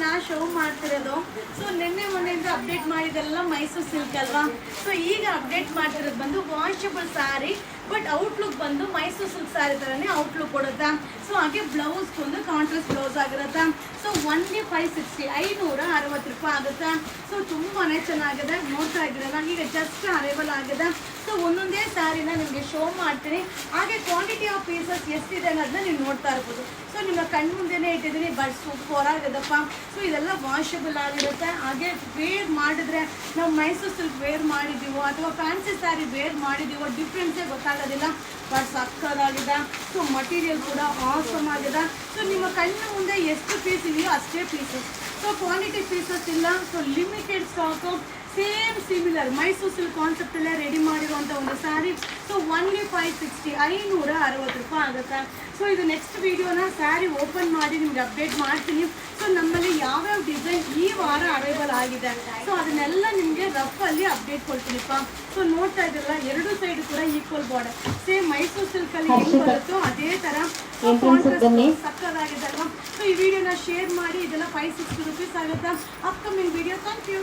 ನಾ ಶೋ ಮಾಡ್ತಿರೋದು. ಸೊ ನಿನ್ನೆ ಮೊನ್ನೆಯಿಂದ ಅಪ್ಡೇಟ್ ಮಾಡಿದೆಲ್ಲ ಮೈಸೂರು ಸಿಲ್ಕ್ ಅಲ್ವಾ. ಸೊ ಈಗ ಅಪ್ಡೇಟ್ ಮಾಡ್ತಿರೋದು ಬಂದು ವಾಷಬಲ್ ಸ್ಯಾರಿ, ಬಟ್ ಔಟ್ಲುಕ್ ಬಂದು ಮೈಸೂರು ಸಿಲ್ಕ್ ಸ್ಯಾರಿ ಥರನೇ ಔಟ್ಲುಕ್ ಕೊಡುತ್ತಾ. ಸೊ ಹಾಗೆ ಬ್ಲೌಸ್ ಬಂದು ಕಾಂಟ್ರಾಸ್ಟ್ ಬ್ಲೌಸ್ ಆಗಿರುತ್ತೆ. ಸೊ ಒನ್ಲಿ 560 560 ರೂಪಾಯಿ ಆಗುತ್ತೆ. ಸೊ ತುಂಬಾ ಚೆನ್ನಾಗಿದೆ, ನೋಡ್ತಾ ಇದ್ದೀರಲ್ಲ. ಈಗ ಜಸ್ಟ್ ಅರೈವಲ್ ಆಗಿದೆ. ಸೊ ಒಂದೊಂದೇ ಸ್ಯಾರಿನ ನಿಮಗೆ ಶೋ ಮಾಡ್ತೀನಿ. ಹಾಗೆ ಕ್ವಾಂಟಿಟಿ ಆಫ್ ಪೀಸಸ್ ಎಷ್ಟಿದೆ ಅನ್ನೋದನ್ನ ನೀವು ನೋಡ್ತಾ ಇರ್ಬೋದು. ಸೊ ನಿಮ್ಮ ಕಣ್ಣು ಮುಂದೆನೇ ಇಟ್ಟಿದ್ದೀನಿ, ಬಟ್ ಸೂಪರ್ ಆಗಿದೆಪ್ಪ. ಸೊ ಇದೆಲ್ಲ ವಾಷಬಲ್ ಆಗಿರುತ್ತೆ. ಹಾಗೆ ವೇರ್ ಮಾಡಿದ್ರೆ ನಾವು ಮೈಸೂರು ಸಿಲ್ಕ್ ವೇರ್ ಮಾಡಿದ್ದೀವೋ ಅಥವಾ ಫ್ಯಾನ್ಸಿ ಸ್ಯಾರಿ ವೇರ್ ಮಾಡಿದ್ದೀವೋ ಡಿಫ್ರೆನ್ಸೇ ಗೊತ್ತಾಗೋದಿಲ್ಲ. ಬಟ್ ಸಕ್ಕದಾಗಿದೆ. ಸೊ ಮಟೀರಿಯಲ್ ಕೂಡ ಆಸಮ್ ಆಗಿದೆ. ಸೊ ನಿಮ್ಮ ಕಣ್ಣು ಮುಂದೆ ಎಷ್ಟು ಪೀಸ್ ಇದೆಯೋ ಅಷ್ಟೇ ಪೀಸಸ್. ಸೊ ಕ್ವಾಂಟಿಟಿ ಪೀಸಸ್ ಇಲ್ಲ. So limited stock, same similar Mysore silk ಕಾನ್ಸೆಪ್ಟಲ್ಲೇ ರೆಡಿ ಮಾಡಿರುವಂಥ ಒಂದು ಸ್ಯಾರಿ. ಸೊ ಒನ್ಲಿ 560 560 ರೂಪಾಯಿ ಆಗುತ್ತೆ. ಸೊ ಇದು ನೆಕ್ಸ್ಟ್ ವೀಡಿಯೋನ ಸ್ಯಾರಿ ಓಪನ್ ಮಾಡಿ ನಿಮ್ಗೆ ಅಪ್ಡೇಟ್ ಮಾಡ್ತೀನಿ. ಸೊ ನಮ್ಮಲ್ಲಿ ಯಾವ್ಯಾವ ಡಿಸೈನ್ ಈ ವಾರ ಅರೈವಲ್ ಆಗಿದೆ, ಸೊ ಅದನ್ನೆಲ್ಲ ನಿಮಗೆ ರಫಲ್ಲಿ ಅಪ್ಡೇಟ್ ಕೊಡ್ತೀನಿಪ್ಪ. ಸೊ ನೋಡ್ತಾ ಇದ್ರಲ್ಲ, ಎರಡು ಸೈಡ್ ಕೂಡ ಈಕ್ವಲ್ ಬಾರ್ಡರ್, ಸೇಮ್ ಮೈಸೂರು ಸಿಲ್ಕಲ್ಲಿ ಹೆಂಗೆ ಬರುತ್ತೋ ಅದೇ ಥರ ಸಕ್ಕದಾಗಿದೆ ಅಲ್ವಾ. ಸೊ ಈ ವಿಡಿಯೋನ ಶೇರ್ ಮಾಡಿ. ಇದೆಲ್ಲ 560 ರೂಪೀಸ್ ಆಗುತ್ತೆ. Upcoming video. Thank you.